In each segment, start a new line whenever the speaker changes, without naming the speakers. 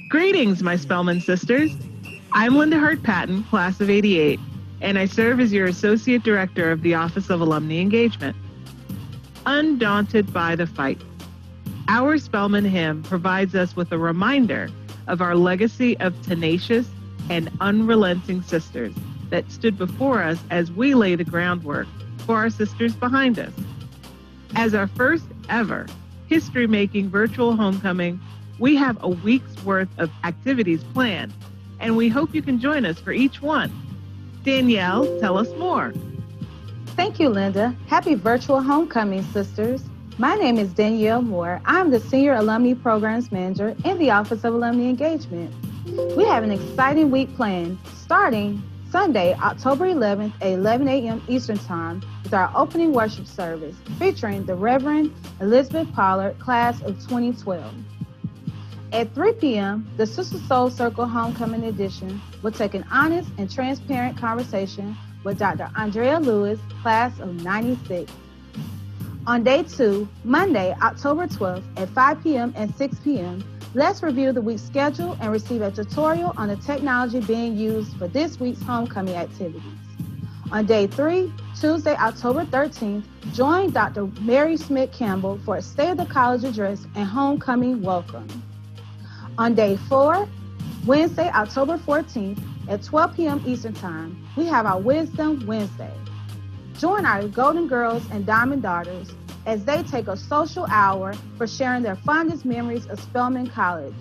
Greetings, my Spelman sisters. I'm Linda Hurt Patton, class of '88, and I serve as your Associate Director of the Office of Alumni Engagement. Undaunted by the fight. Our Spelman hymn provides us with a reminder of our legacy of tenacious and unrelenting sisters that stood before us as we lay the groundwork for our sisters behind us. As our first ever history-making virtual homecoming, we have a week's worth of activities planned, and we hope you can join us for each one. Danielle, tell us more.
Thank you, Linda. Happy virtual homecoming, sisters. My name is Danielle Moore. I'm the Senior Alumni Programs Manager in the Office of Alumni Engagement. We have an exciting week planned, starting Sunday, October 11th at 11 a.m. Eastern Time with our opening worship service featuring the Reverend Elizabeth Pollard, class of 2012. At 3 p.m., the Sister Soul Circle Homecoming Edition will take an honest and transparent conversation with Dr. Andrea Lewis, class of 96. On day 2, Monday, October 12th at 5 p.m. and 6 p.m., let's review the week's schedule and receive a tutorial on the technology being used for this week's homecoming activities. On day 3, Tuesday, October 13th, join Dr. Mary Smith Campbell for a State of the College address and homecoming welcome. On day 4, Wednesday, October 14th at 12 p.m. Eastern Time, we have our Wisdom Wednesday. Join our Golden Girls and Diamond Daughters as they take a social hour for sharing their fondest memories of Spelman College.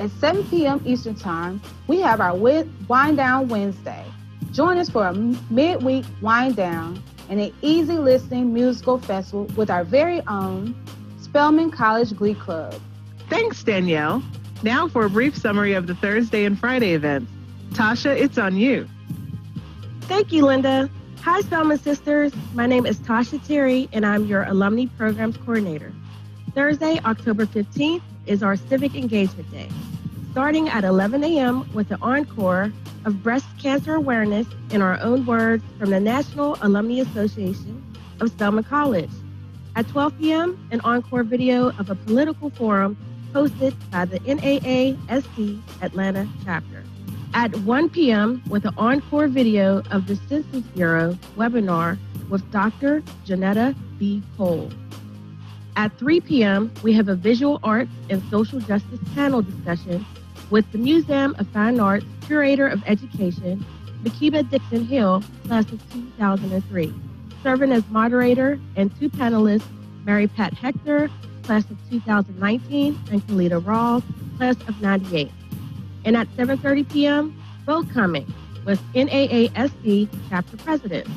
At 7 p.m. Eastern Time, we have our Wind Down Wednesday. Join us for a midweek wind down and an easy listening musical festival with our very own Spelman College Glee Club.
Thanks, Danielle. Now for a brief summary of the Thursday and Friday events. Tasha, it's on you.
Thank you, Linda. Hi, Spelman sisters. My name is Tasha Terry, and I'm your Alumni Programs Coordinator. Thursday, October 15th, is our Civic Engagement Day, starting at 11 a.m. with an encore of breast cancer awareness in our own words from the National Alumni Association of Spelman College. At 12 p.m., an encore video of a political forum hosted by the NAASC Atlanta chapter. At 1 p.m. with an encore video of the Census Bureau webinar with Dr. Janetta B. Cole. At 3 p.m., we have a visual arts and social justice panel discussion with the Museum of Fine Arts Curator of Education, Makiba Dixon Hill, class of 2003. Serving as moderator and 2 panelists, Mary Pat Hector, class of 2019, and Kalita Rawls, class of 98. And at 7:30 p.m., Vote Coming with NAASC Chapter President.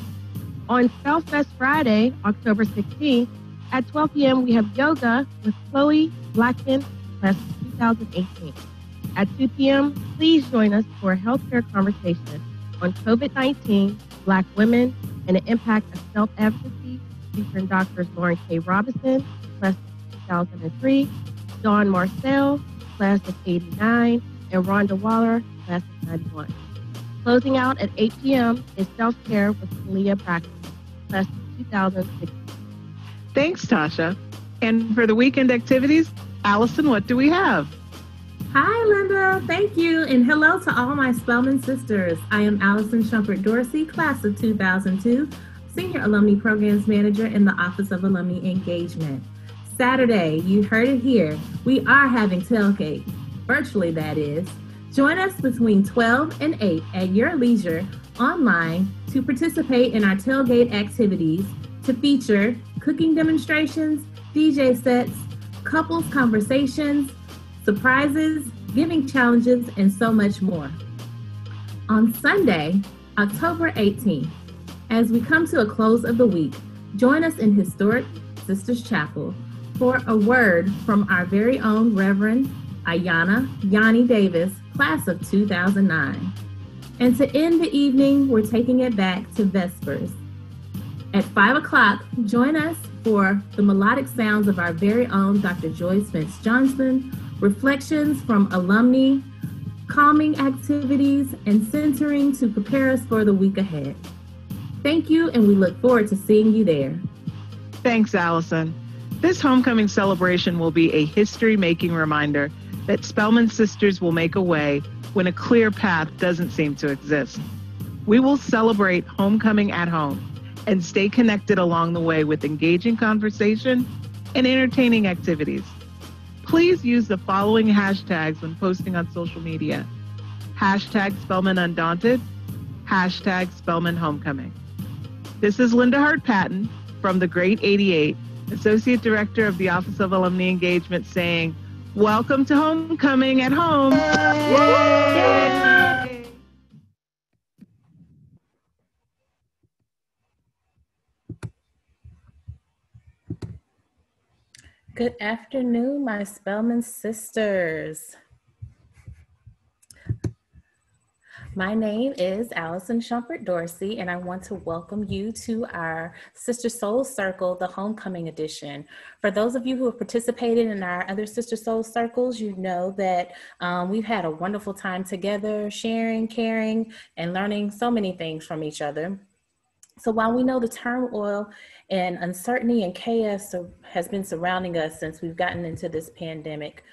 On Spellfest Friday, October 16th, at 12 p.m., we have yoga with Chloe Blackman, class of 2018. At 2 p.m., please join us for a healthcare conversation on COVID-19, Black women, and the impact of self-advocacy, featuring Drs. Lauren K. Robinson, class of 2003, Dawn Marcel, class of 89, and Rhonda Waller, class of 91. Closing out at 8 p.m. is Self-Care with Kalia Braxton, class of 2016.
Thanks, Tasha. And for the weekend activities, Allison, what do we have?
Hi, Linda. Thank you. And hello to all my Spelman sisters. I am Allison Shumpert Dorsey, class of 2002, Senior Alumni Programs Manager in the Office of Alumni Engagement. Saturday, you heard it here, we are having tailgate. Virtually, that is. Join us between 12 and 8 at your leisure online to participate in our tailgate activities to feature cooking demonstrations, DJ sets, couples conversations, surprises, giving challenges, and so much more. On Sunday, October 18th, as we come to a close of the week, join us in historic Sisters Chapel for a word from our very own Reverend Ayana Yanni Davis, class of 2009. And to end the evening, we're taking it back to Vespers. At 5 o'clock, join us for the melodic sounds of our very own Dr. Joyce Spence Johnson, reflections from alumni, calming activities, and centering to prepare us for the week ahead. Thank you, and we look forward to seeing you there.
Thanks, Allison. This homecoming celebration will be a history-making reminder that Spelman Sisters will make a way when a clear path doesn't seem to exist. We will celebrate homecoming at home and stay connected along the way with engaging conversation and entertaining activities. Please use the following hashtags when posting on social media. Hashtag Spelman Undaunted, hashtag Spelman Homecoming. This is Linda Hart-Patton from the Great 88, Associate Director of the Office of Alumni Engagement, saying, welcome to homecoming at home. Yay!
Good afternoon, my Spelman sisters. My name is Allison Shumpert Dorsey, and I want to welcome you to our Sister Soul Circle, the Homecoming Edition. For those of you who have participated in our other Sister Soul Circles, you know that we've had a wonderful time together, sharing, caring, and learning so many things from each other. So while we know the turmoil and uncertainty and chaos has been surrounding us since we've gotten into this pandemic,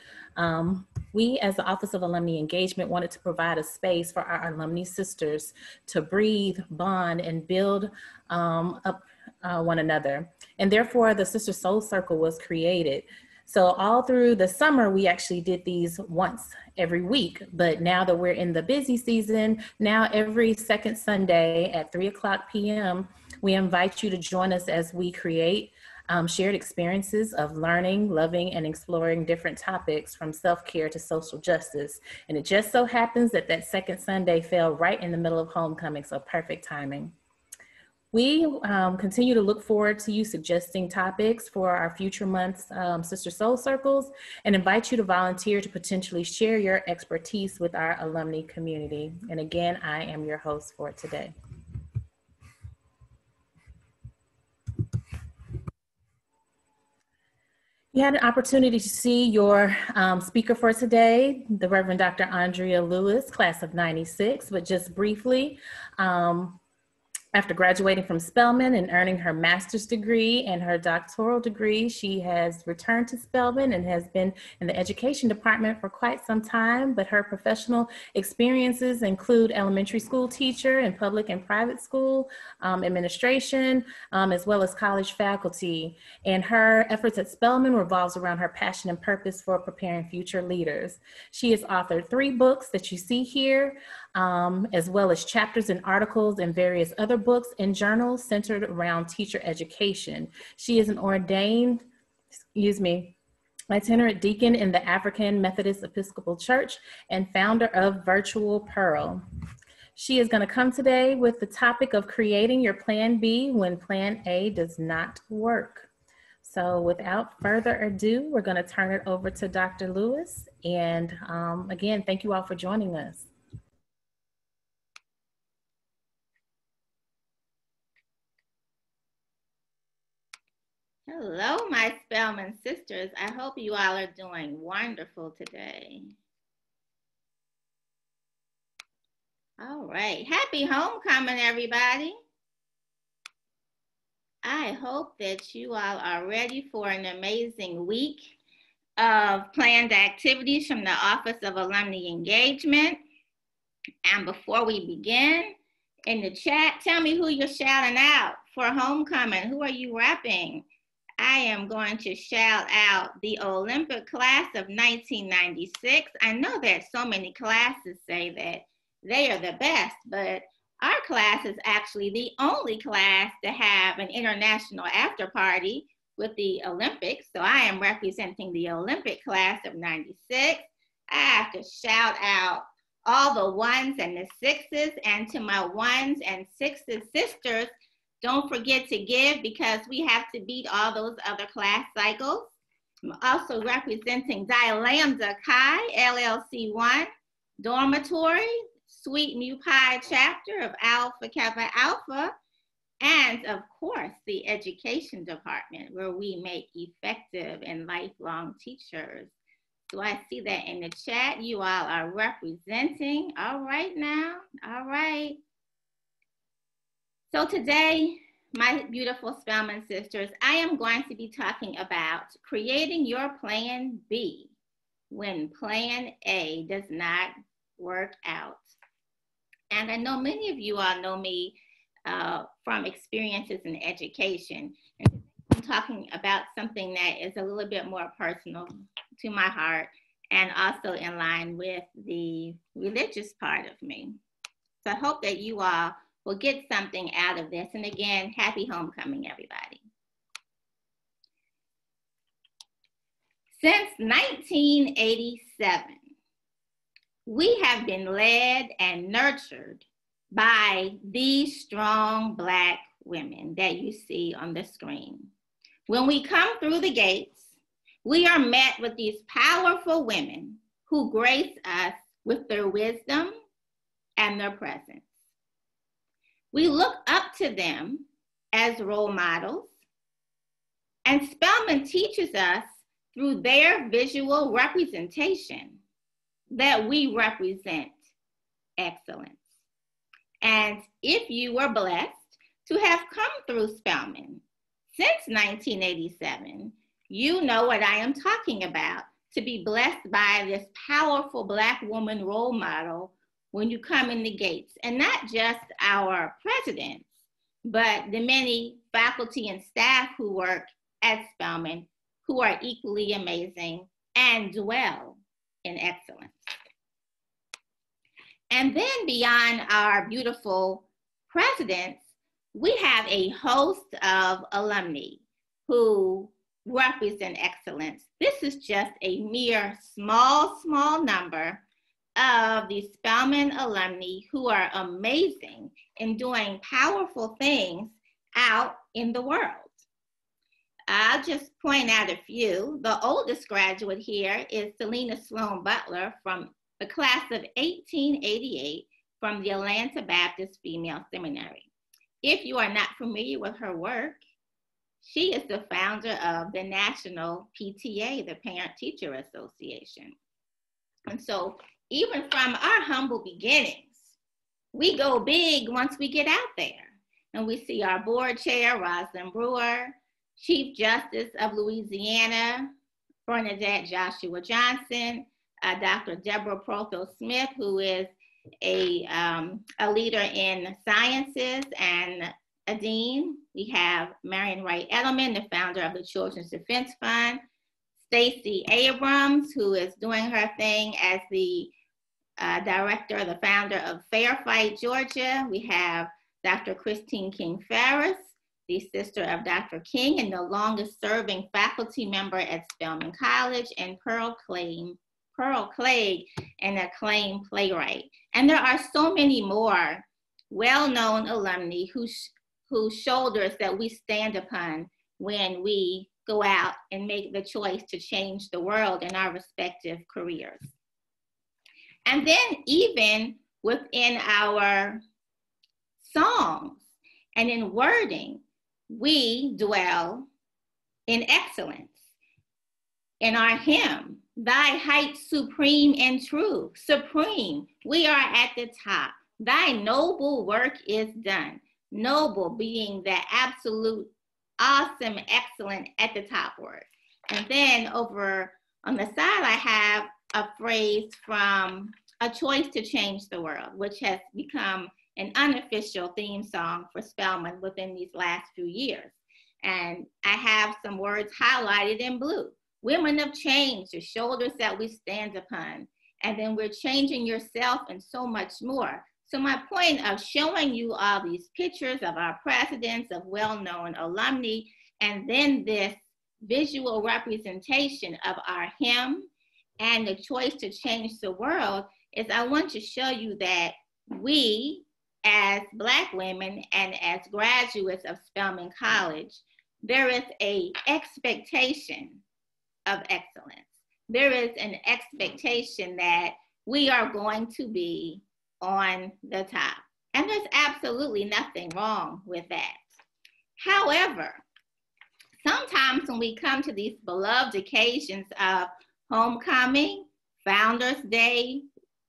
we as the Office of Alumni Engagement wanted to provide a space for our alumni sisters to breathe, bond, and build up one another. And therefore the Sister Soul Circle was created. So all through the summer, we actually did these once every week, but now that we're in the busy season, now every second Sunday at 3:00 p.m., we invite you to join us as we create shared experiences of learning, loving, and exploring different topics from self-care to social justice. And it just so happens that that second Sunday fell right in the middle of homecoming, so perfect timing. We continue to look forward to you suggesting topics for our future month's Sister Soul Circles and invite you to volunteer to potentially share your expertise with our alumni community. And again, I am your host for today. You had an opportunity to see your speaker for today, the Reverend Dr. Andrea Lewis, class of '96, but just briefly, after graduating from Spelman and earning her master's degree and her doctoral degree, she has returned to Spelman and has been in the education department for quite some time, but her professional experiences include elementary school teacher and public and private school administration, as well as college faculty. And her efforts at Spelman revolves around her passion and purpose for preparing future leaders. She has authored 3 books that you see here, as well as chapters and articles and various other books and journals centered around teacher education. She is an ordained, itinerant deacon in the African Methodist Episcopal Church and founder of Virtual Pearl. She is going to come today with the topic of creating your plan B when plan A does not work. So without further ado, we're going to turn it over to Dr. Lewis. And again, thank you all for joining us.
Hello, my Spelman sisters. I hope you all are doing wonderful today. All right. Happy homecoming, everybody. I hope that you all are ready for an amazing week of planned activities from the Office of Alumni Engagement. And before we begin, in the chat, tell me who you're shouting out for homecoming. Who are you repping? I am going to shout out the Olympic class of 1996. I know that so many classes say that they are the best, but our class is actually the only class to have an international after party with the Olympics. So I am representing the Olympic class of 96. I have to shout out all the 1s and the 6s, and to my 1s and 6s sisters, don't forget to give because we have to beat all those other class cycles. I'm also representing Di Lambda Chi, LLC 1, Dormitory, Sweet Mu Pi chapter of Alpha Kappa Alpha, and of course, the education department where we make effective and lifelong teachers. So I see that in the chat, you all are representing. All right now, all right. So today, my beautiful Spelman sisters, I am going to be talking about creating your plan B when plan A does not work out. And I know many of you all know me from experiences in education. And I'm talking about something that is a little bit more personal to my heart and also in line with the religious part of me. So I hope that you all will get something out of this. And again, happy homecoming, everybody. Since 1987, we have been led and nurtured by these strong Black women that you see on the screen. When we come through the gates, we are met with these powerful women who grace us with their wisdom and their presence. We look up to them as role models, and Spelman teaches us through their visual representation that we represent excellence. And if you were blessed to have come through Spelman since 1987, you know what I am talking about, to be blessed by this powerful Black woman role model when you come in the gates. And not just our presidents, but the many faculty and staff who work at Spelman who are equally amazing and dwell in excellence. And then beyond our beautiful presidents, we have a host of alumni who represent excellence. This is just a mere small number of the Spelman alumni who are amazing in doing powerful things out in the world. I'll just point out a few. The oldest graduate here is Selena Sloan Butler from the class of 1888 from the Atlanta Baptist Female Seminary. If you are not familiar with her work, she is the founder of the National PTA, the Parent Teacher Association. And so even from our humble beginnings, we go big once we get out there. And we see our board chair, Rosalind Brewer, Chief Justice of Louisiana, Bernadette Joshua Johnson, Dr. Deborah Protho-Smith, who is a leader in sciences and a dean. We have Marion Wright Edelman, the founder of the Children's Defense Fund, Stacey Abrams, who is doing her thing as the director, the founder of Fair Fight Georgia. We have Dr. Christine King Ferris, the sister of Dr. King and the longest serving faculty member at Spelman College, and Pearl Clegg, an acclaimed playwright. And there are so many more well-known alumni whose shoulders that we stand upon when we go out and make the choice to change the world in our respective careers. And then even within our songs and in wording, we dwell in excellence. In our hymn, thy height supreme and true, supreme, we are at the top. Thy noble work is done. Noble being the absolute, awesome, excellent at the top word. And then over on the side, I have a phrase from A Choice to Change the World, which has become an unofficial theme song for Spelman within these last few years. And I have some words highlighted in blue. Women of change, the shoulders that we stand upon. And then we're changing yourself and so much more. So my point of showing you all these pictures of our presidents, of well-known alumni, and then this visual representation of our hymn and the choice to change the world is I want to show you that we, as Black women and as graduates of Spelman College, there is an expectation of excellence. There is an expectation that we are going to be on the top. And there's absolutely nothing wrong with that. However, sometimes when we come to these beloved occasions of homecoming, Founders Day,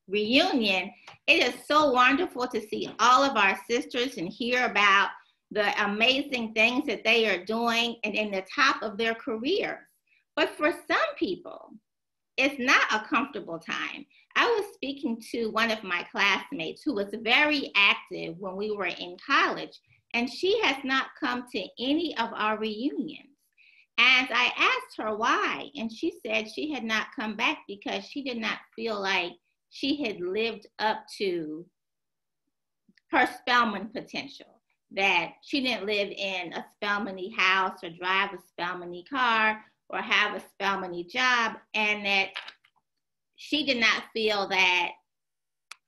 reunion, it is so wonderful to see all of our sisters and hear about the amazing things that they are doing and in the top of their careers. But for some people, it's not a comfortable time. I was speaking to one of my classmates who was very active when we were in college, and she has not come to any of our reunions. And I asked her why, and she said she had not come back because she did not feel like she had lived up to her Spelman potential, that she didn't live in a Spelman-y house or drive a Spelman-y car or have a Spelman-y job, and that she did not feel that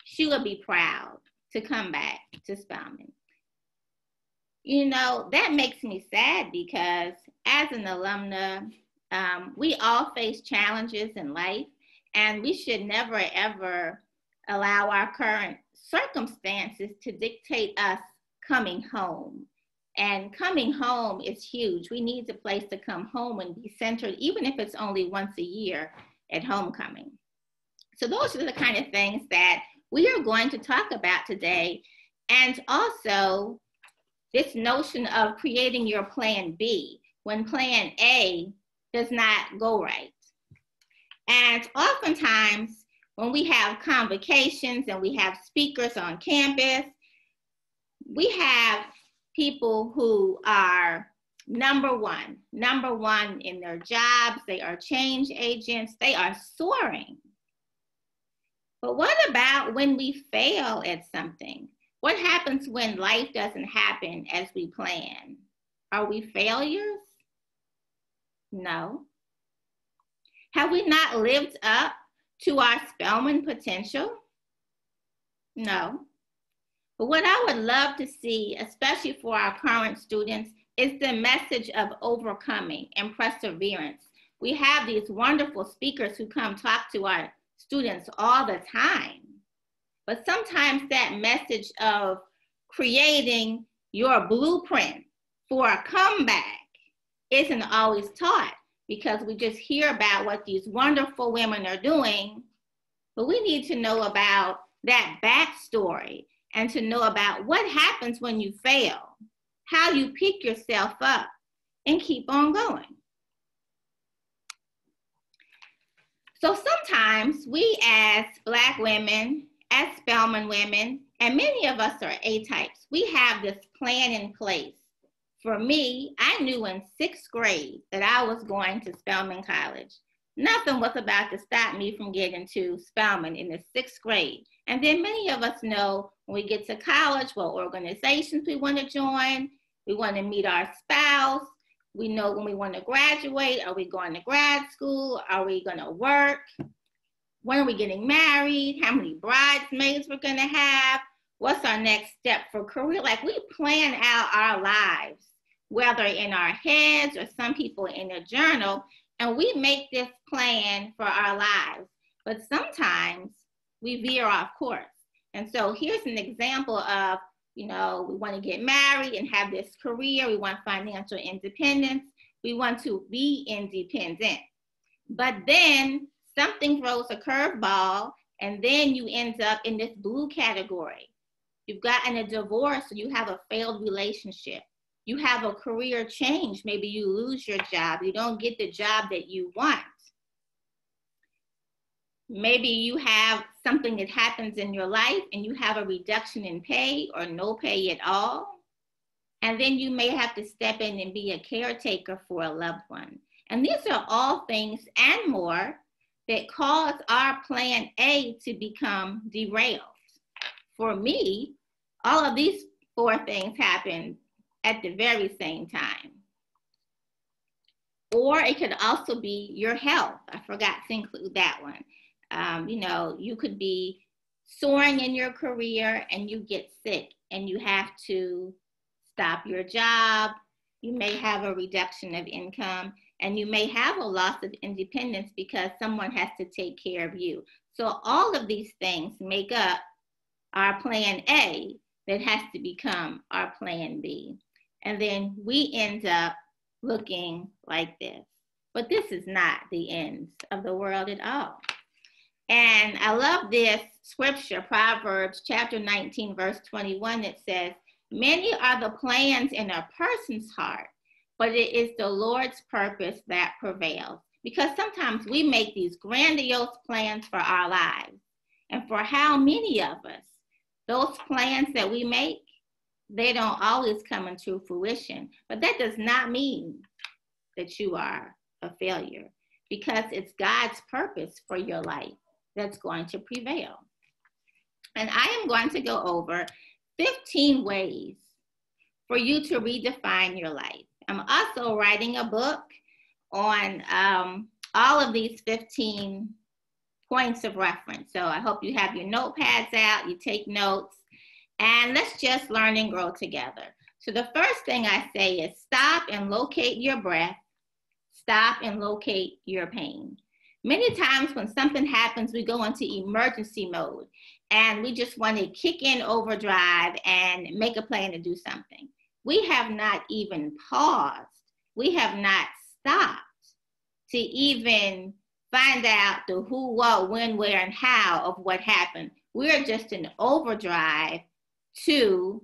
she would be proud to come back to Spelman. You know, that makes me sad because as an alumna, we all face challenges in life, and we should never, ever allow our current circumstances to dictate us coming home. And coming home is huge. We need a place to come home and be centered, even if it's only once a year at homecoming. So those are the kind of things that we are going to talk about today. And also this notion of creating your plan B when plan A does not go right. And oftentimes when we have convocations and we have speakers on campus, we have people who are number one in their jobs. They are change agents. They are soaring. But what about when we fail at something? What happens when life doesn't happen as we plan? Are we failures? No. Have we not lived up to our Spelman potential? No. But what I would love to see, especially for our current students, is the message of overcoming and perseverance. We have these wonderful speakers who come talk to our students all the time. But sometimes that message of creating your blueprint for a comeback isn't always taught, because we just hear about what these wonderful women are doing, but we need to know about that backstory and to know about what happens when you fail, how you pick yourself up and keep on going. So sometimes we as Black women, as Spelman women, and many of us are A-types, we have this plan in place. For me, I knew in 6th grade that I was going to Spelman College. Nothing was about to stop me from getting to Spelman in the 6th grade. And then many of us know when we get to college what organizations we want to join. We want to meet our spouse. We know when we want to graduate. Are we going to grad school? Are we going to work? When are we getting married? How many bridesmaids we're going to have? What's our next step for career? Like, we plan out our lives, whether in our heads or some people in a journal, and we make this plan for our lives. But sometimes we veer off course. And so here's an example of, you know, we want to get married and have this career. We want financial independence. We want to be independent. But then something throws a curveball, and then you end up in this blue category. You've gotten a divorce, or you have a failed relationship. You have a career change. Maybe you lose your job. You don't get the job that you want. Maybe you have something that happens in your life and you have a reduction in pay or no pay at all. And then you may have to step in and be a caretaker for a loved one. And these are all things and more that cause our plan A to become derailed. For me, all of these 4 things happened at the very same time. Or it could also be your health. I forgot to include that one. You know, you could be soaring in your career and you get sick and you have to stop your job. You may have a reduction of income, and you may have a loss of independence because someone has to take care of you. So all of these things make up our plan A that has to become our plan B. And then we end up looking like this. But this is not the end of the world at all. And I love this scripture, Proverbs chapter 19, verse 21, that says, "Many are the plans in a person's heart, but it is the Lord's purpose that prevails." Because sometimes we make these grandiose plans for our lives. And for how many of us, those plans that we make, they don't always come into fruition. But that does not mean that you are a failure, because it's God's purpose for your life that's going to prevail. And I am going to go over 15 ways for you to redefine your life. I'm also writing a book on all of these 15 points of reference. So I hope you have your notepads out, you take notes, and let's just learn and grow together. So the first thing I say is stop and locate your breath. Stop and locate your pain. Many times when something happens, we go into emergency mode and we just want to kick in overdrive and make a plan to do something. We have not even paused. We have not stopped to even find out the who, what, when, where, and how of what happened. We're just in overdrive to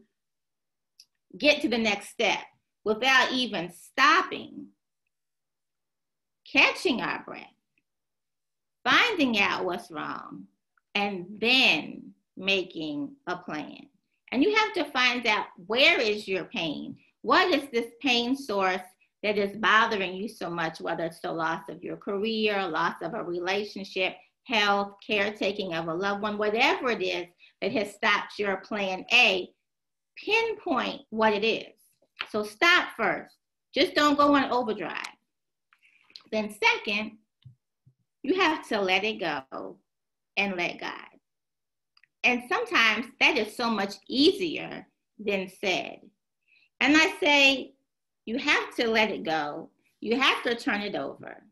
get to the next step without even stopping, catching our breath, finding out what's wrong, and then making a plan. And you have to find out, where is your pain? What is this pain source that is bothering you so much, whether it's the loss of your career, loss of a relationship, health, caretaking of a loved one, whatever it is that has stopped your plan A, pinpoint what it is. So stop first. Just don't go on overdrive. Then second, you have to let it go and let God. And sometimes that is so much easier than said. And I say, you have to let it go. You have to turn it over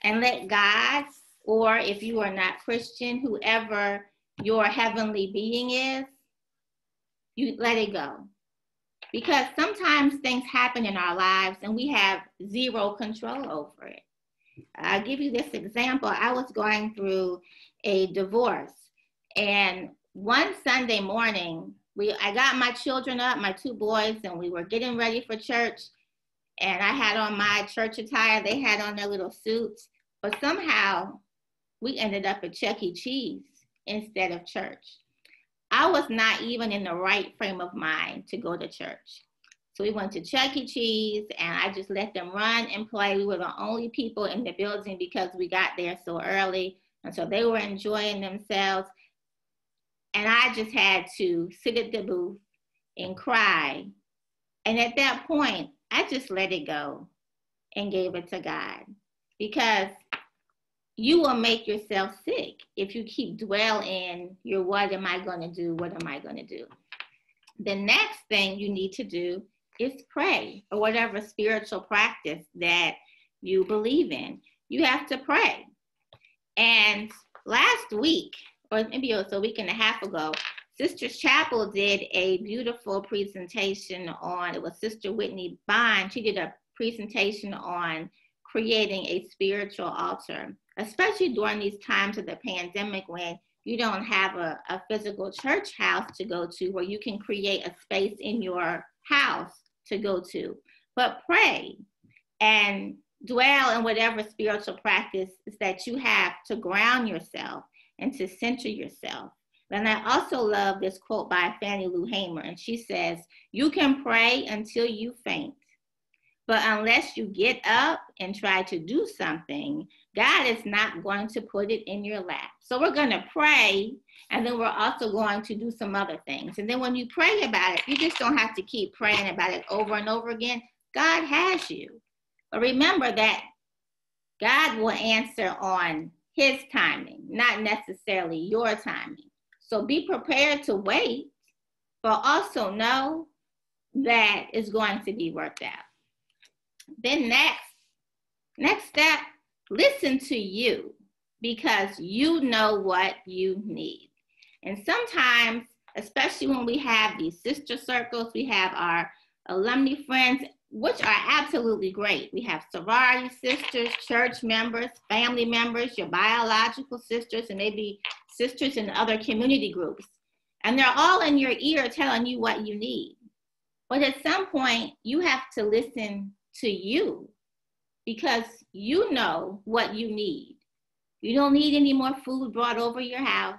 and let God, or if you are not Christian, whoever your heavenly being is, you let it go. Because sometimes things happen in our lives and we have zero control over it. I'll give you this example. I was going through a divorce, and one Sunday morning, I got my children up, my two boys, and we were getting ready for church. And I had on my church attire. They had on their little suits. But somehow, we ended up at Chuck E. Cheese instead of church. I was not even in the right frame of mind to go to church. So we went to Chuck E. Cheese, and I just let them run and play. We were the only people in the building because we got there so early. And so they were enjoying themselves. And I just had to sit at the booth and cry. And at that point, I just let it go and gave it to God. Because you will make yourself sick if you keep dwelling in your what am I going to do, what am I going to do. The next thing you need to do is pray, or whatever spiritual practice that you believe in. You have to pray. And last week, or maybe it was a week and a half ago, Sisters Chapel did a beautiful presentation on, it was Sister Whitney Bond. She did a presentation on creating a spiritual altar, especially during these times of the pandemic when you don't have a physical church house to go to, where you can create a space in your house to go to. But pray and dwell in whatever spiritual practice that you have to ground yourself and to center yourself. And I also love this quote by Fannie Lou Hamer, and she says, you can pray until you faint, but unless you get up and try to do something, God is not going to put it in your lap. So we're going to pray, and then we're also going to do some other things. And then when you pray about it, you just don't have to keep praying about it over and over again. God has you. But remember that God will answer on his timing, not necessarily your timing. So be prepared to wait, but also know that it's going to be worked out. Then next step, listen to you, because you know what you need. And sometimes, especially when we have these sister circles, we have our alumni friends, which are absolutely great. We have sorority sisters, church members, family members, your biological sisters, and maybe sisters in other community groups. And they're all in your ear telling you what you need. But at some point, you have to listen to you because you know what you need. You don't need any more food brought over your house.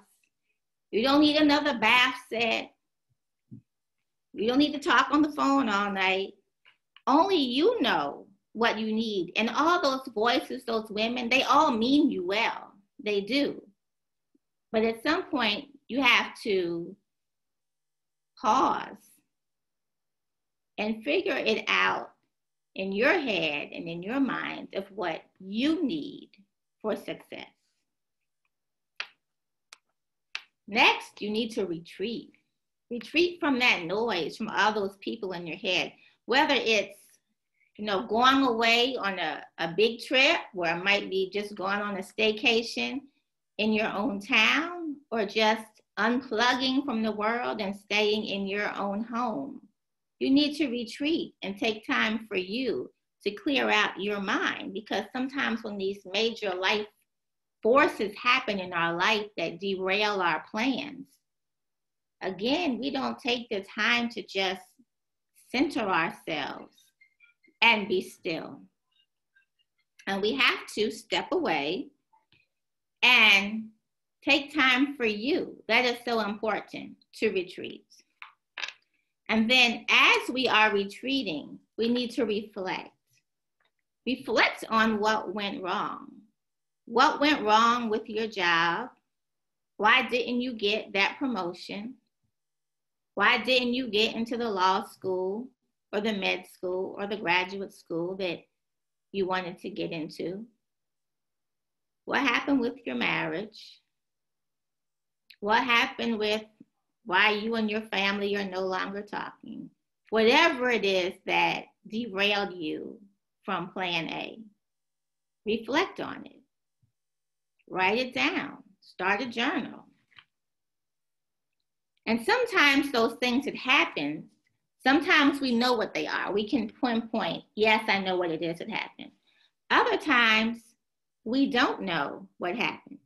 You don't need another bath set. You don't need to talk on the phone all night. Only you know what you need. And all those voices, those women, they all mean you well. They do. But at some point, you have to pause and figure it out in your head and in your mind of what you need for success. Next, you need to retreat. Retreat from that noise, from all those people in your head, whether it's going away on a big trip, where it might be just going on a staycation in your own town, or just unplugging from the world and staying in your own home. You need to retreat and take time for you to clear out your mind, because sometimes when these major life forces happen in our life that derail our plans, again, we don't take the time to just center ourselves and be still. And we have to step away and take time for you. That is so important, to retreat. And then as we are retreating, we need to reflect. Reflect on what went wrong. What went wrong with your job? Why didn't you get that promotion? Why didn't you get into the law school or the med school or the graduate school that you wanted to get into? What happened with your marriage? What happened with why you and your family are no longer talking? Whatever it is that derailed you from plan A, reflect on it. Write it down. Start a journal. And sometimes those things that happen, sometimes we know what they are. We can pinpoint, yes, I know what it is that happened. Other times, we don't know what happens.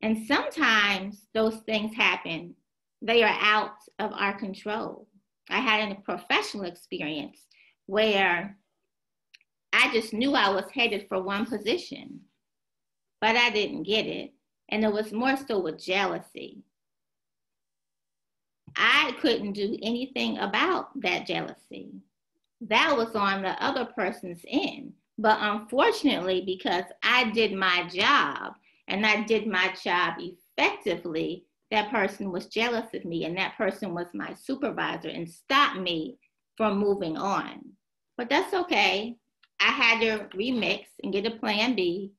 And sometimes those things happen, they are out of our control. I had a professional experience where I just knew I was headed for one position, but I didn't get it. And it was more so with jealousy. I couldn't do anything about that jealousy. That was on the other person's end. But unfortunately, because I did my job and I did my job effectively, that person was jealous of me, and that person was my supervisor and stopped me from moving on. But that's okay. I had to remix and get a plan B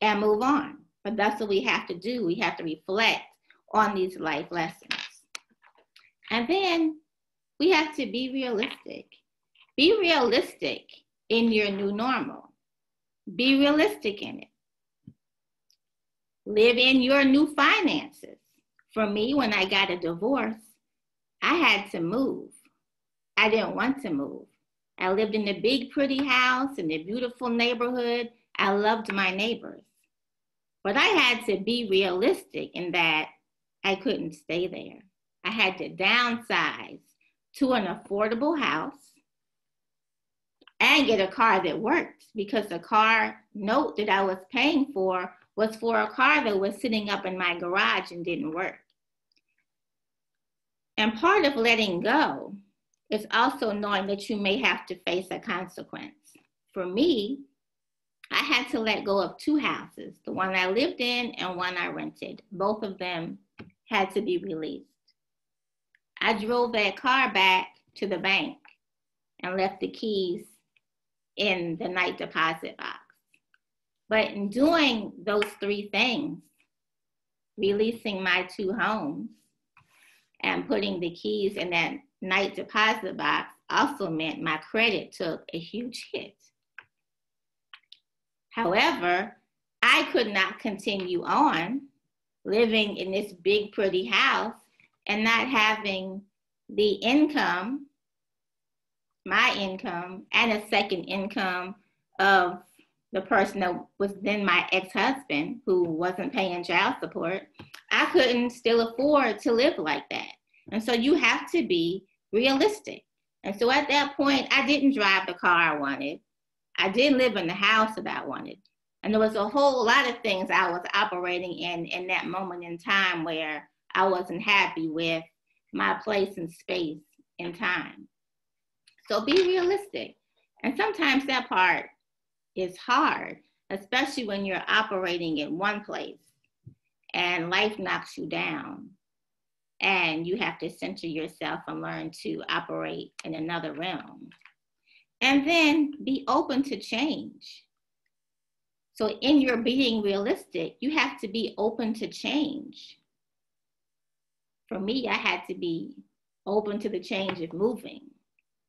and move on. But that's what we have to do. We have to reflect on these life lessons. And then we have to be realistic. Be realistic in your new normal. Be realistic in it. Live in your new finances. For me, when I got a divorce, I had to move. I didn't want to move. I lived in a big, pretty house in a beautiful neighborhood. I loved my neighbors. But I had to be realistic in that I couldn't stay there. I had to downsize to an affordable house and get a car that worked, because the car note that I was paying for was for a car that was sitting up in my garage and didn't work. And part of letting go is also knowing that you may have to face a consequence. For me, I had to let go of 2 houses, the one I lived in and one I rented. Both of them had to be released. I drove that car back to the bank and left the keys in the night deposit box. But in doing those 3 things, releasing my 2 homes and putting the keys in that night deposit box also meant my credit took a huge hit. However, I could not continue on living in this big, pretty house and not having the income, my income, and a second income of the person that was then my ex-husband, who wasn't paying child support. I couldn't still afford to live like that. And so you have to be realistic. And so at that point, I didn't drive the car I wanted. I didn't live in the house that I wanted. And there was a whole lot of things I was operating in that moment in time where I wasn't happy with my place and space in time. So be realistic. And sometimes that part is hard, especially when you're operating in one place and life knocks you down and you have to center yourself and learn to operate in another realm. And then be open to change. So in your being realistic, you have to be open to change. For me, I had to be open to the change of moving.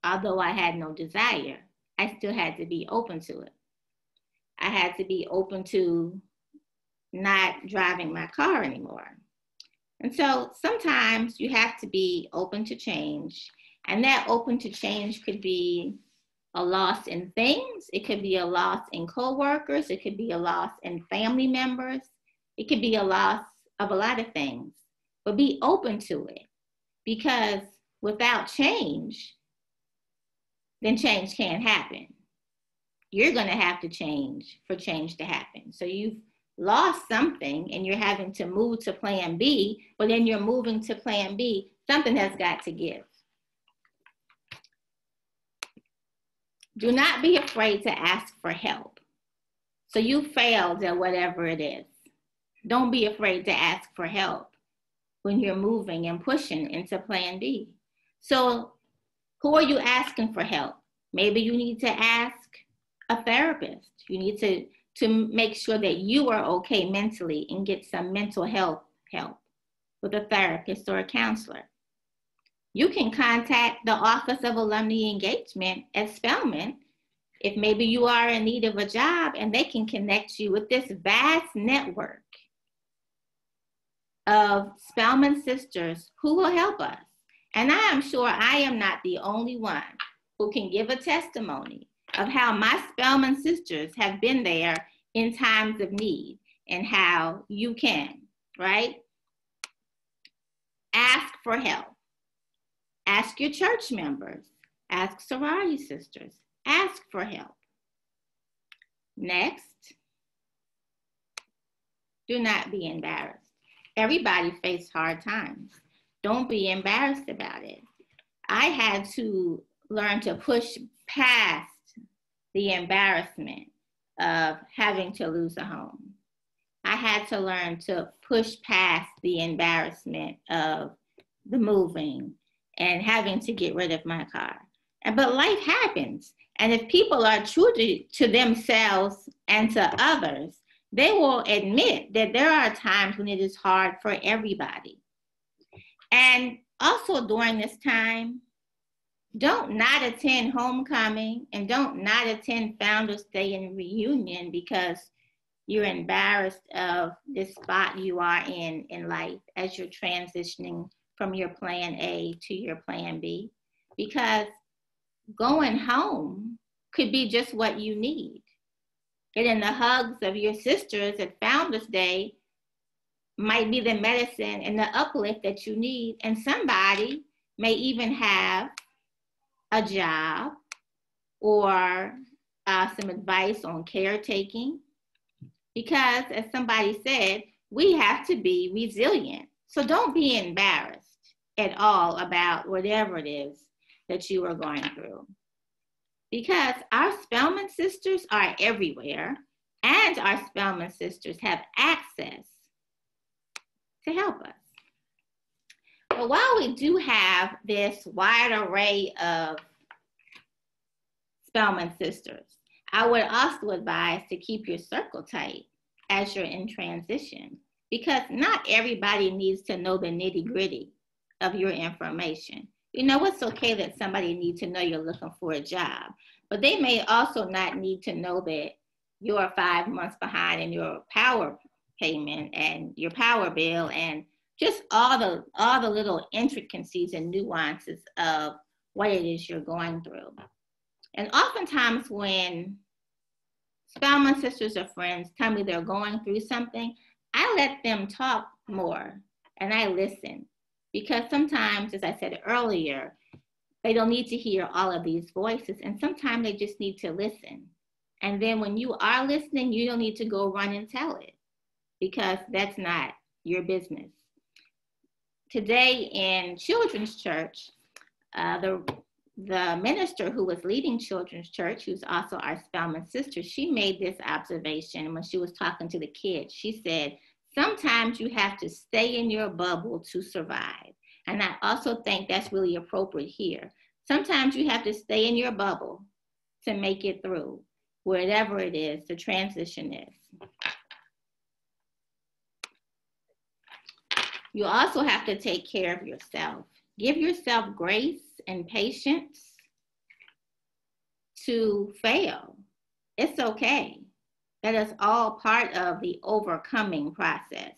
Although I had no desire, I still had to be open to it. I had to be open to not driving my car anymore. And so sometimes you have to be open to change. And that open to change could be a loss in things. It could be a loss in coworkers. It could be a loss in family members. It could be a loss of a lot of things. But be open to it, because without change, then change can't happen. You're going to have to change for change to happen. So you've lost something and you're having to move to plan B, but then you're moving to plan B. Something has got to give. Do not be afraid to ask for help. So you failed at whatever it is. Don't be afraid to ask for help when you're moving and pushing into plan B. So who are you asking for help? Maybe you need to ask a therapist. You need to make sure that you are okay mentally and get some mental health help with a therapist or a counselor. You can contact the Office of Alumni Engagement at Spelman if maybe you are in need of a job, and they can connect you with this vast network of Spelman sisters who will help us. And I am sure I am not the only one who can give a testimony of how my Spelman sisters have been there in times of need and how you can, right? Ask for help. Ask your church members. Ask sorority sisters. Ask for help. Next, do not be embarrassed. Everybody faces hard times. Don't be embarrassed about it. I had to learn to push past the embarrassment of having to lose a home. I had to learn to push past the embarrassment of the moving and having to get rid of my car. But life happens. And if people are true to themselves and to others, they will admit that there are times when it is hard for everybody. And also during this time, don't not attend homecoming and don't not attend Founders Day and reunion because you're embarrassed of this spot you are in life as you're transitioning from your plan A to your plan B. Because going home could be just what you need. Getting the hugs of your sisters at Founders Day might be the medicine and the uplift that you need. And somebody may even have a job or some advice on caretaking. Because as somebody said, we have to be resilient. So don't be embarrassed at all about whatever it is that you are going through. Because our Spelman sisters are everywhere, and our Spelman sisters have access to help us. But while we do have this wide array of Spelman sisters, I would also advise to keep your circle tight as you're in transition, because not everybody needs to know the nitty-gritty of your information. You know, it's okay that somebody needs to know you're looking for a job, but they may also not need to know that you're 5 months behind in your power payment and your power bill and just all the little intricacies and nuances of what it is you're going through. And oftentimes when Spelman sisters or friends tell me they're going through something, I let them talk more and I listen. Because sometimes, as I said earlier, they don't need to hear all of these voices, and sometimes they just need to listen And then when you are listening, you don't need to go run and tell it, because that's not your business. Today in children's church, the minister who was leading children's church, who's also our Spelman sister, she made this observation when she was talking to the kids. She said, sometimes you have to stay in your bubble to survive. And I also think that's really appropriate here. Sometimes you have to stay in your bubble to make it through, whatever it is the transition is. You also have to take care of yourself. Give yourself grace and patience to fail. It's okay. That is all part of the overcoming process.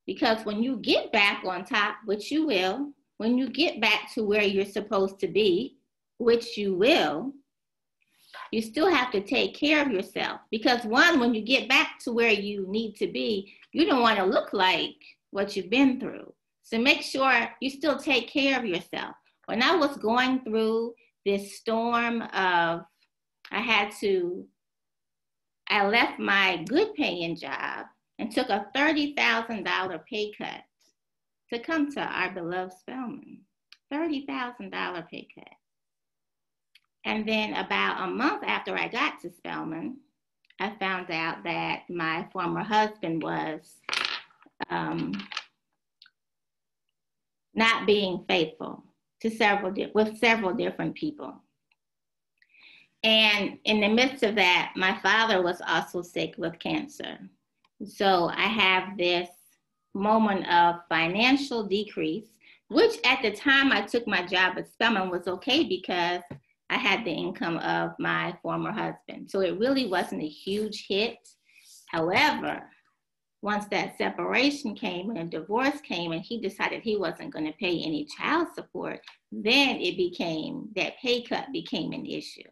Because when you get back on top, which you will, when you get back to where you're supposed to be, which you will, you still have to take care of yourself. Because one, when you get back to where you need to be, you don't want to look like what you've been through. So make sure you still take care of yourself. When I was going through this storm of, I left my good paying job and took a $30,000 pay cut to come to our beloved Spelman. $30,000 pay cut. And then about a month after I got to Spelman, I found out that my former husband was not being faithful to several different people. And in the midst of that, my father was also sick with cancer. So I have this moment of financial decrease, which at the time I took my job at Spelman was okay because I had the income of my former husband. So it really wasn't a huge hit. However, once that separation came and a divorce came and he decided he wasn't going to pay any child support, then it became, that pay cut became an issue,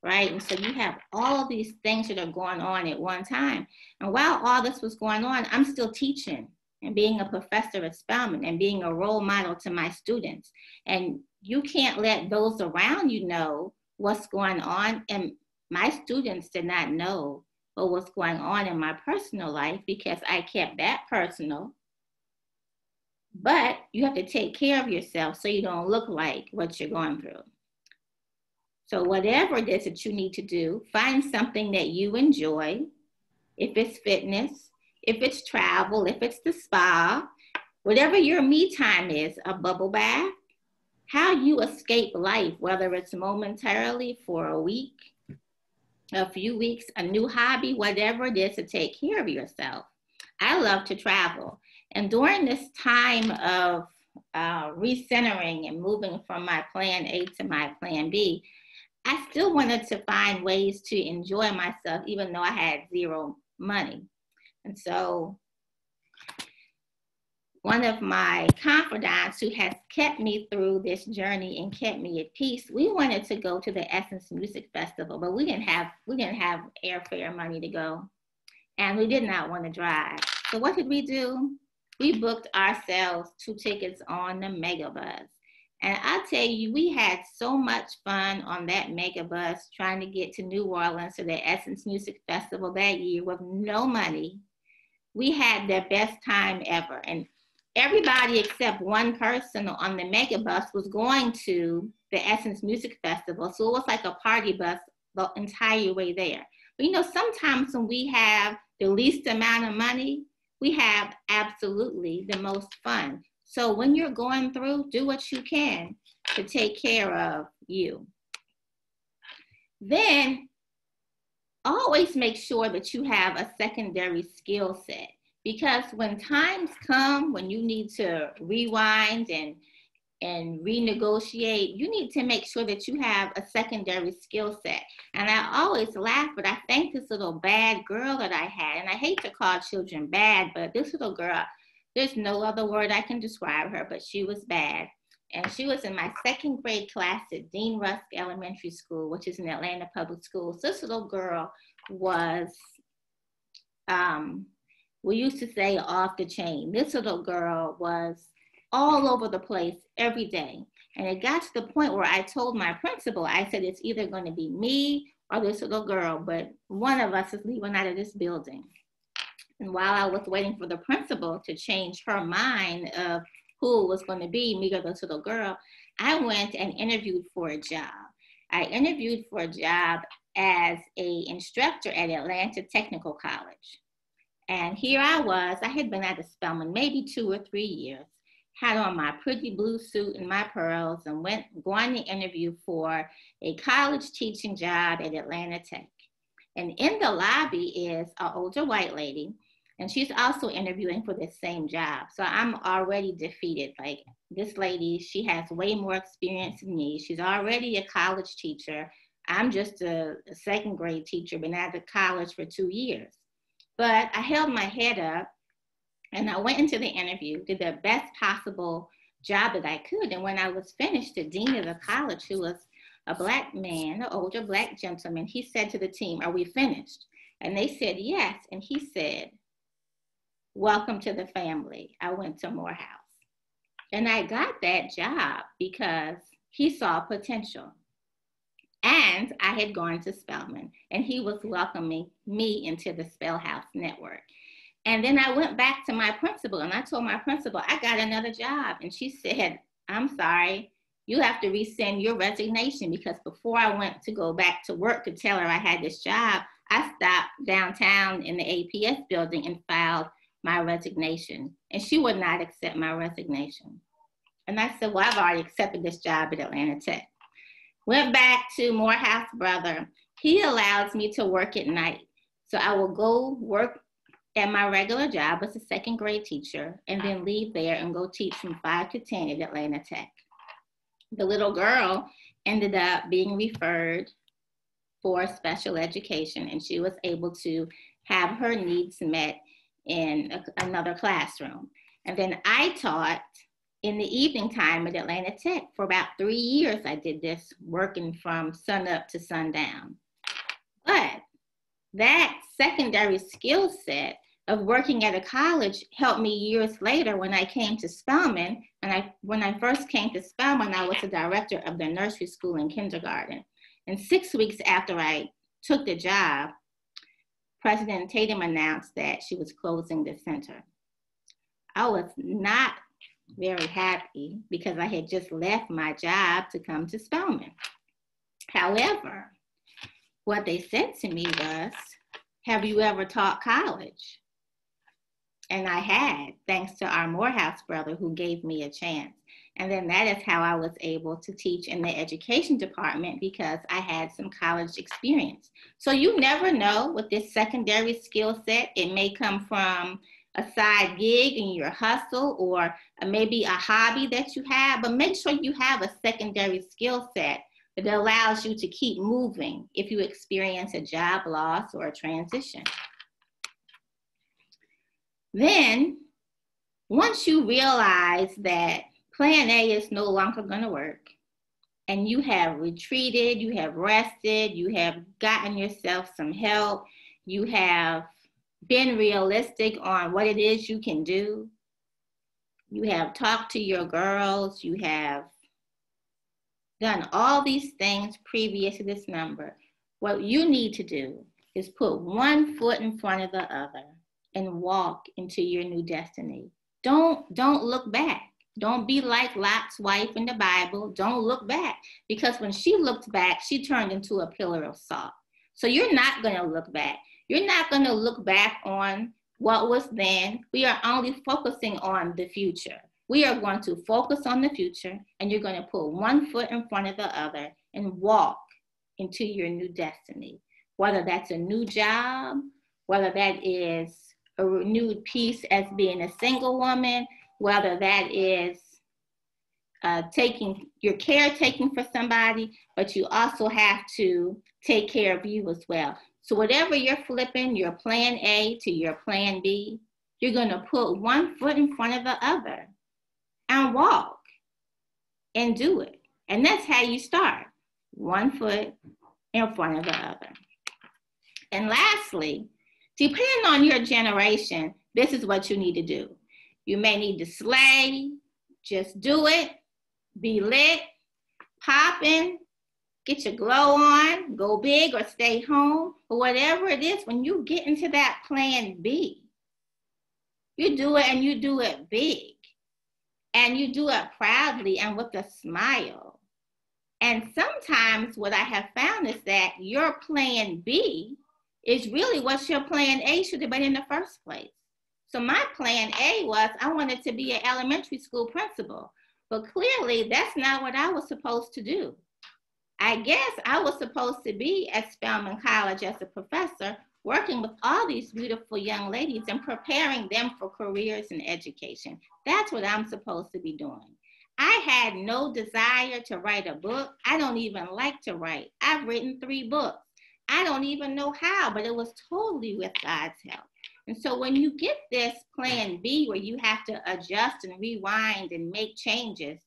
right? And so you have all of these things that are going on at one time. And while all this was going on, I'm still teaching and being a professor at Spelman and being a role model to my students. And you can't let those around you know what's going on. And my students did not know what was going on in my personal life because I kept that personal. But you have to take care of yourself so you don't look like what you're going through. So whatever it is that you need to do, find something that you enjoy. If it's fitness, if it's travel, if it's the spa, whatever your me time is, a bubble bath, how you escape life, whether it's momentarily for a week, a few weeks, a new hobby, whatever it is to take care of yourself. I love to travel. And during this time of recentering and moving from my plan A to my plan B, I still wanted to find ways to enjoy myself, even though I had zero money. And so one of my confidants who has kept me through this journey and kept me at peace, we wanted to go to the Essence Music Festival, but we didn't have airfare money to go. And we did not want to drive. So what did we do? We booked ourselves 2 tickets on the Megabus. And I tell you, we had so much fun on that Megabus trying to get to New Orleans to the Essence Music Festival that year with no money. We had the best time ever. And everybody except one person on the Megabus was going to the Essence Music Festival. So it was like a party bus the entire way there. But you know, sometimes when we have the least amount of money, we have absolutely the most fun. So when you're going through, do what you can to take care of you. Then always make sure that you have a secondary skill set, because when times come when you need to rewind and renegotiate, you need to make sure that you have a secondary skill set. And I always laugh, but I think this little bad girl that I had, and I hate to call children bad, but this little girl, there's no other word I can describe her, but she was bad. And she was in my 2nd grade class at Dean Rusk Elementary School, which is in Atlanta Public Schools. This little girl was, we used to say off the chain. This little girl was all over the place every day. And it got to the point where I told my principal, I said, it's either going to be me or this little girl, but one of us is leaving out of this building. And while I was waiting for the principal to change her mind of who it was going to be, me or this little girl, I went and interviewed for a job. I interviewed for a job as an instructor at Atlanta Technical College. And here I was, I had been at the Spelman maybe 2 or 3 years, had on my pretty blue suit and my pearls, and going to interview for a college teaching job at Atlanta Tech. And in the lobby is an older white lady, and she's also interviewing for the same job. So I'm already defeated. Like, this lady, she has way more experience than me. She's already a college teacher. I'm just a second grade teacher, been at the college for 2 years. But I held my head up and I went into the interview, did the best possible job that I could. And when I was finished, the dean of the college, who was a Black man, an older Black gentleman, he said to the team, "Are we finished?" And they said, "Yes." And he said, "Welcome to the family." I went to Morehouse. And I got that job because he saw potential. And I had gone to Spelman, and he was welcoming me into the Spellhouse network. And then I went back to my principal, and I told my principal, I got another job. And she said, "I'm sorry, you have to rescind your resignation," because before I went to go back to work to tell her I had this job, I stopped downtown in the APS building and filed my resignation. And she would not accept my resignation. And I said, "Well, I've already accepted this job at Atlanta Tech." Went back to Morehouse Brother. He allows me to work at night. So I will go work at my regular job as a second grade teacher and then leave there and go teach from 5 to 10 at Atlanta Tech. The little girl ended up being referred for special education, and she was able to have her needs met in another classroom. And then I taught in the evening time at Atlanta Tech for about 3 years. I did this, working from sun up to sundown. But that secondary skill set of working at a college helped me years later when I came to Spelman. And when I first came to Spelman, I was the director of the nursery school and kindergarten. And 6 weeks after I took the job, President Tatum announced that she was closing the center. I was not very happy because I had just left my job to come to Spelman. However, what they said to me was, "Have you ever taught college?" And I had, thanks to our Morehouse brother who gave me a chance. And then that is how I was able to teach in the education department, because I had some college experience. So you never know with this secondary skill set. It may come from a side gig in your hustle, or maybe a hobby that you have, but make sure you have a secondary skill set that allows you to keep moving if you experience a job loss or a transition. Then, once you realize that plan A is no longer going to work, and you have retreated, you have rested, you have gotten yourself some help, you have been realistic on what it is you can do, you have talked to your girls, you have done all these things previous to this number, what you need to do is put one foot in front of the other and walk into your new destiny. Don't look back. Don't be like Lot's wife in the Bible. Don't look back, because when she looked back, she turned into a pillar of salt. So you're not going to look back. You're not going to look back on what was then. We are only focusing on the future. We are going to focus on the future, and you're going to put one foot in front of the other and walk into your new destiny. Whether that's a new job, whether that is a renewed peace as being a single woman, whether that is caretaking for somebody, but you also have to take care of you as well. So whatever you're flipping, your plan A to your plan B, you're going to put one foot in front of the other and walk and do it. And that's how you start. One foot in front of the other. And lastly, depending on your generation, this is what you need to do. You may need to slay, just do it, be lit, popping, get your glow on, go big or stay home, but whatever it is, when you get into that plan B, you do it and you do it big. And you do it proudly and with a smile. And sometimes what I have found is that your plan B is really what your plan A should have been in the first place. So my plan A was I wanted to be an elementary school principal, but clearly that's not what I was supposed to do. I guess I was supposed to be at Spelman College as a professor, working with all these beautiful young ladies and preparing them for careers in education. That's what I'm supposed to be doing. I had no desire to write a book. I don't even like to write. I've written 3 books. I don't even know how, but it was totally with God's help. And so when you get this plan B where you have to adjust and rewind and make changes,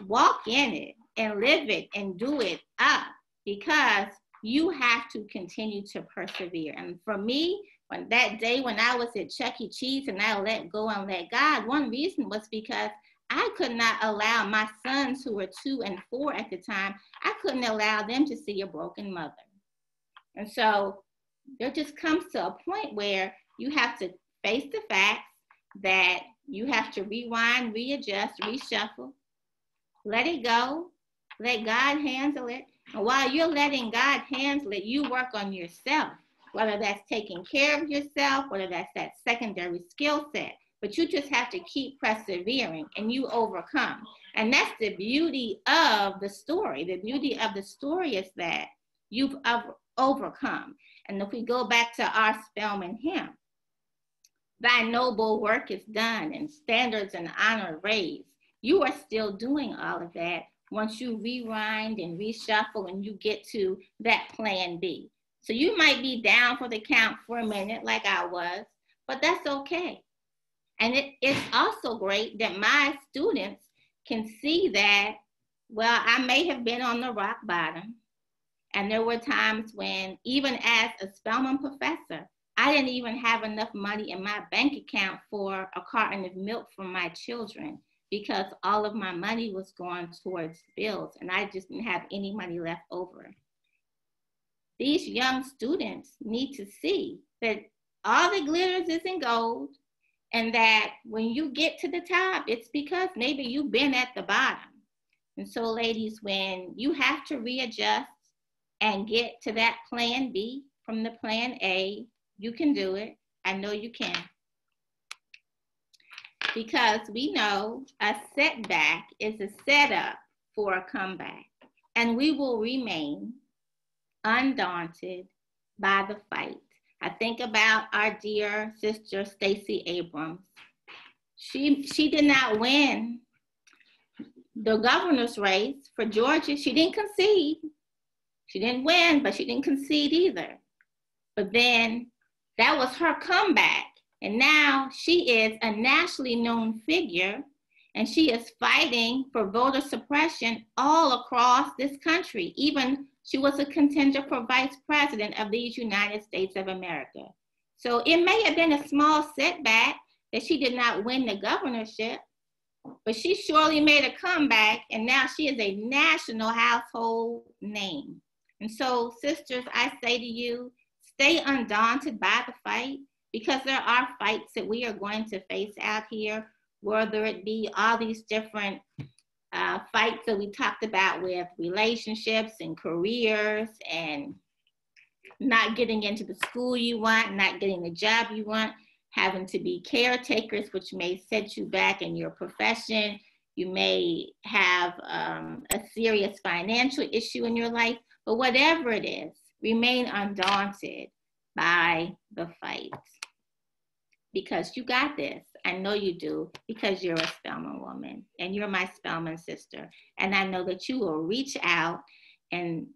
walk in it and live it and do it up, because you have to continue to persevere. And for me, on that day when I was at Chuck E. Cheese and I let go and let God, one reason was because I could not allow my sons, who were 2 and 4 at the time, I couldn't allow them to see a broken mother. And so there just comes to a point where you have to face the facts that you have to rewind, readjust, reshuffle, let it go, let God handle it. And while you're letting God handle it, you work on yourself, whether that's taking care of yourself, whether that's that secondary skill set. But you just have to keep persevering and you overcome. And that's the beauty of the story. The beauty of the story is that you've overcome. And if we go back to our Spelman hymn, thy noble work is done and standards and honor raised. You are still doing all of that once you rewind and reshuffle and you get to that plan B. So you might be down for the count for a minute like I was, but that's okay. And it's also great that my students can see that, well, I may have been on the rock bottom. And there were times when, even as a Spelman professor, I didn't even have enough money in my bank account for a carton of milk for my children, because all of my money was going towards bills and I just didn't have any money left over. These young students need to see that all that glitters isn't gold, and that when you get to the top, it's because maybe you've been at the bottom. And so ladies, when you have to readjust and get to that plan B from the plan A, you can do it. I know you can. Because we know a setback is a setup for a comeback. And we will remain undaunted by the fight. I think about our dear sister, Stacey Abrams. She did not win the governor's race for Georgia. She didn't concede. She didn't win, but she didn't concede either. But then that was her comeback. And now she is a nationally known figure, and she is fighting for voter suppression all across this country. Even she was a contender for vice president of these United States of America. So it may have been a small setback that she did not win the governorship, but she surely made a comeback, and now she is a national household name. And so, sisters, I say to you, stay undaunted by the fight, because there are fights that we are going to face out here, whether it be all these different fights that we talked about with relationships and careers and not getting into the school you want, not getting the job you want, having to be caretakers, which may set you back in your profession. You may have a serious financial issue in your life, but whatever it is, remain undaunted by the fight. Because you got this. I know you do, because you're a Spelman woman and you're my Spelman sister. And I know that you will reach out and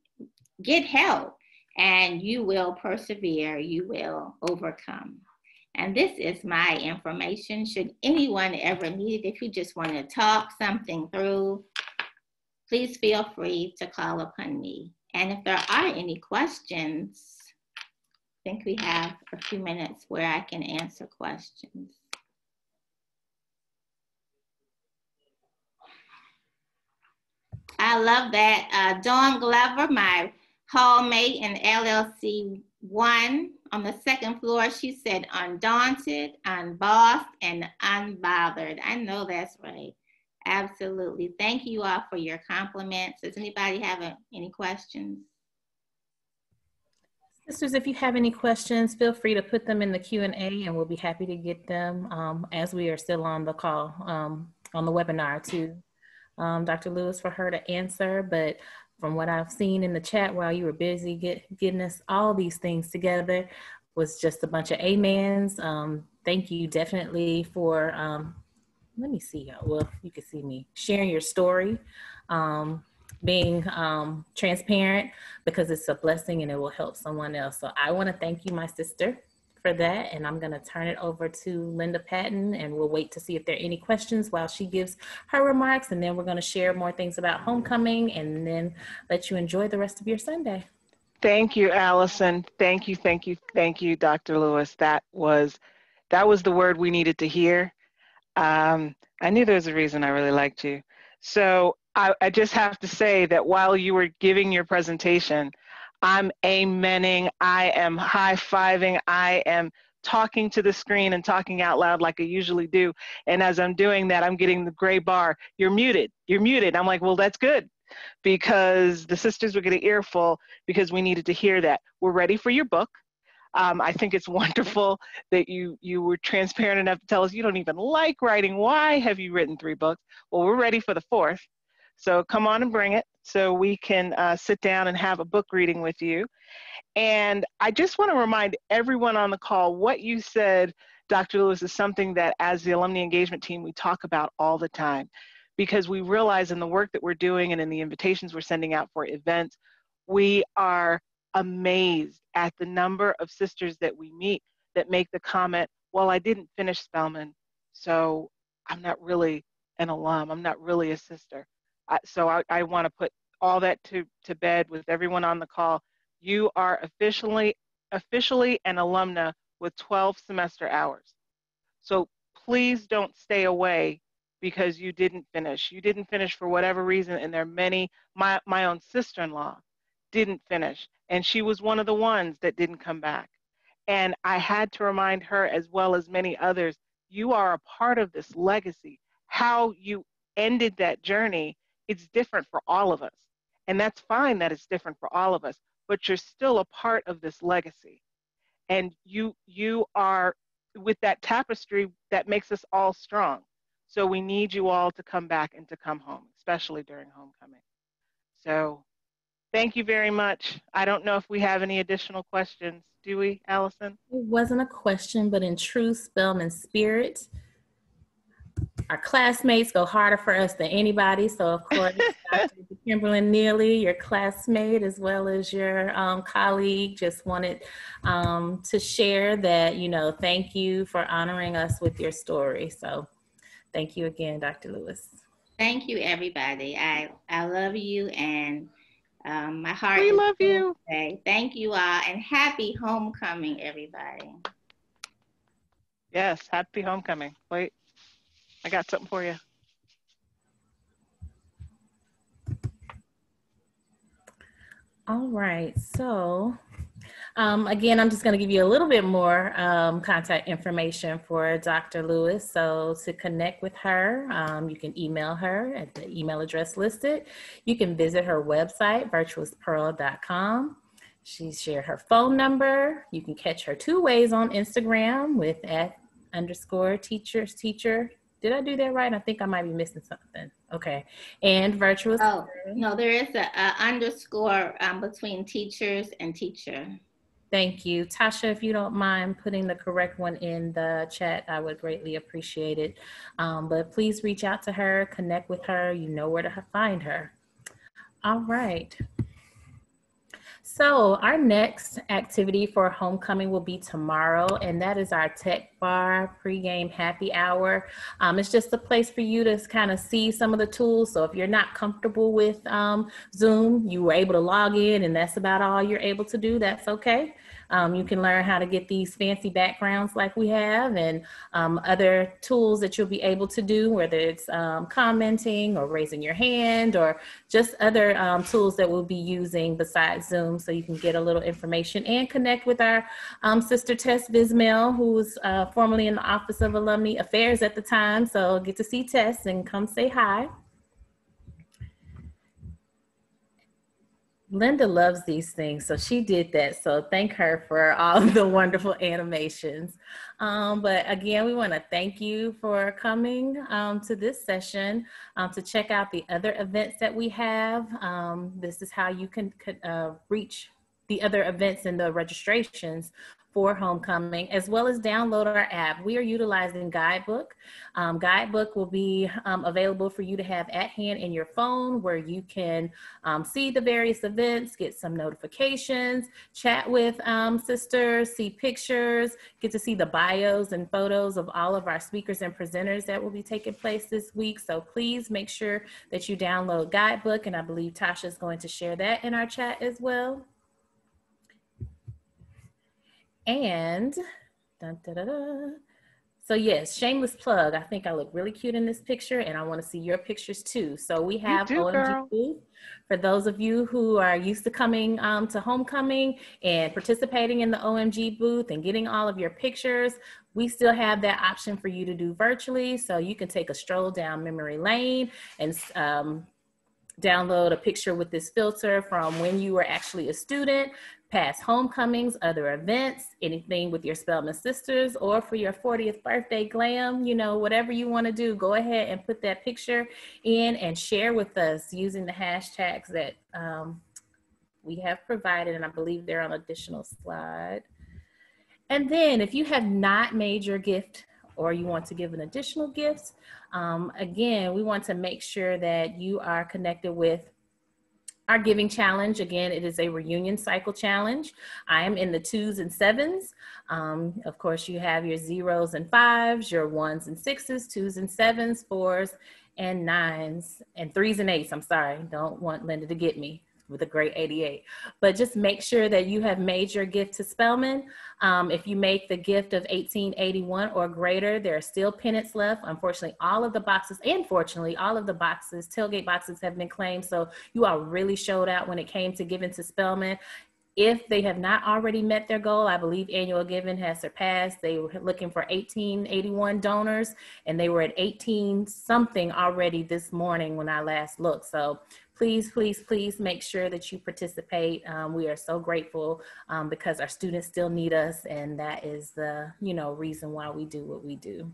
get help, and you will persevere, you will overcome. And this is my information. Should anyone ever need it, if you just want to talk something through, please feel free to call upon me. And if there are any questions, I think we have a few minutes where I can answer questions. I love that. Dawn Glover, my hallmate in LLC 1 on the second floor, she said undaunted, unbossed, and unbothered. I know that's right. Absolutely. Thank you all for your compliments. Does anybody have any questions?
Sisters, if you have any questions, feel free to put them in the Q&A and we'll be happy to get them as we are still on the call, on the webinar to Dr. Lewis for her to answer. But from what I've seen in the chat while you were busy getting us all these things together was just a bunch of amens. Thank you definitely for, let me see, well, you can see me sharing your story, being transparent, because it's a blessing and it will help someone else. So I want to thank you, my sister, for that. And I'm going to turn it over to Linda Patton, and we'll wait to see if there are any questions while she gives her remarks. And then we're going to share more things about homecoming and then let you enjoy the rest of your Sunday.
Thank you, Allison. Thank you, thank you, thank you, Dr. Lewis. That was the word we needed to hear. I knew there was a reason I really liked you. So I just have to say that while you were giving your presentation, I'm amening, I am high-fiving, I am talking to the screen and talking out loud like I usually do. And as I'm doing that, I'm getting the gray bar, you're muted, you're muted. I'm like, well, that's good, because the sisters would get an earful because we needed to hear that. We're ready for your book. I think it's wonderful that you were transparent enough to tell us you don't even like writing. Why have you written 3 books? Well, we're ready for the 4th. So come on and bring it so we can sit down and have a book reading with you. And I just want to remind everyone on the call, what you said, Dr. Lewis, is something that as the alumni engagement team, we talk about all the time, because we realize in the work that we're doing and in the invitations we're sending out for events, we are amazed at the number of sisters that we meet that make the comment, well, I didn't finish Spelman, so I'm not really an alum, I'm not really a sister. So I want to put all that to bed with everyone on the call. You are officially an alumna with 12 semester hours. So please don't stay away because you didn't finish. You didn't finish for whatever reason, and there are many. My own sister-in-law didn't finish, and she was one of the ones that didn't come back. And I had to remind her, as well as many others, you are a part of this legacy. How you ended that journey, it's different for all of us. And that's fine that it's different for all of us, but you're still a part of this legacy. And you are with that tapestry that makes us all strong. So we need you all to come back and to come home, especially during homecoming. So thank you very much. I don't know if we have any additional questions. Do we, Allison?
It wasn't a question, but in true Spelman spirit, our classmates go harder for us than anybody. So of course, Dr. Kimberly Neely, your classmate, as well as your colleague, just wanted to share that, thank you for honoring us with your story. So thank you again, Dr. Lewis.
Thank you, everybody. I love you, and my heart
we
is
love you.
Today. Thank you all, and happy homecoming, everybody.
Yes, happy homecoming. Wait, I got something for you.
All right, so again, I'm just going to give you a little bit more contact information for Dr. Lewis. So to connect with her, you can email her at the email address listed. You can visit her website, virtuouspearl.com. She shared her phone number. You can catch her 2 ways on Instagram with @_teachers teacher. Did I do that right? I think I might be missing something. Okay. And virtuous.
Oh, no, there is a underscore between teachers and teacher.
Thank you. Tasha, if you don't mind putting the correct one in the chat, I would greatly appreciate it. But please reach out to her, connect with her. You know where to find her. All right. So our next activity for homecoming will be tomorrow, and that is our Tech Bar pregame happy hour. It's just a place for you to kind of see some of the tools. So if you're not comfortable with Zoom, you were able to log in and that's about all you're able to do, that's okay. You can learn how to get these fancy backgrounds like we have, and other tools that you'll be able to do, whether it's commenting or raising your hand, or just other tools that we'll be using besides Zoom, so you can get a little information and connect with our sister Tess Bismail, who's formerly in the Office of Alumni Affairs at the time. So get to see Tess and come say hi. Linda loves these things, so she did that. So thank her for all the wonderful animations. But again, we want to thank you for coming to this session to check out the other events that we have. This is how you can reach the other events and the registrations for homecoming, as well as download our app. We are utilizing Guidebook. Guidebook will be available for you to have at hand in your phone, where you can see the various events, get some notifications, chat with sisters, see pictures, get to see the bios and photos of all of our speakers and presenters that will be taking place this week. So please make sure that you download Guidebook, and I believe Tasha is going to share that in our chat as well. And so yes, shameless plug. I think I look really cute in this picture, and I want to see your pictures too. So we have OMG booth for those of you who are used to coming to homecoming and participating in the OMG booth and getting all of your pictures. We still have that option for you to do virtually, so you can take a stroll down memory lane and download a picture with this filter from when you were actually a student, past homecomings, other events, anything with your Spelman sisters, or for your 40th birthday glam, you know, whatever you want to do, go ahead and put that picture in and share with us using the hashtags that we have provided, and I believe they're on additional slide. And then if you have not made your gift, or you want to give an additional gift, again, we want to make sure that you are connected with our giving challenge. Again, it is a reunion cycle challenge. I am in the 2s and 7s. Of course, you have your 0s and 5s, your 1s and 6s, 2s and 7s, 4s and 9s, and 3s and 8s. I'm sorry, don't want Linda to get me with a great 88. But just make sure that you have made your gift to Spelman. If you make the gift of 1881 or greater, there are still pennants left. Unfortunately, all of the boxes, and fortunately, all of the boxes, tailgate boxes, have been claimed. So you all really showed out when it came to giving to Spelman. If they have not already met their goal, I believe annual giving has surpassed. They were looking for 1881 donors, and they were at 18 something already this morning when I last looked. So please, please, please make sure that you participate. We are so grateful because our students still need us, and that is the reason why we do what we do.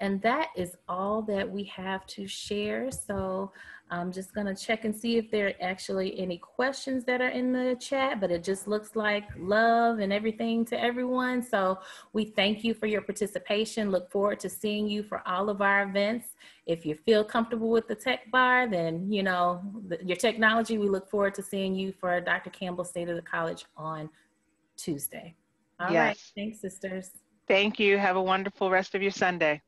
And that is all that we have to share. So I'm just going to check and see if there are actually any questions that are in the chat, but it just looks like love and everything to everyone. So we thank you for your participation. Look forward to seeing you for all of our events. If you feel comfortable with the tech bar, then, your technology, we look forward to seeing you for Dr. Campbell's State of the College on Tuesday. All right. Thanks, sisters.
Thank you. Have a wonderful rest of your Sunday.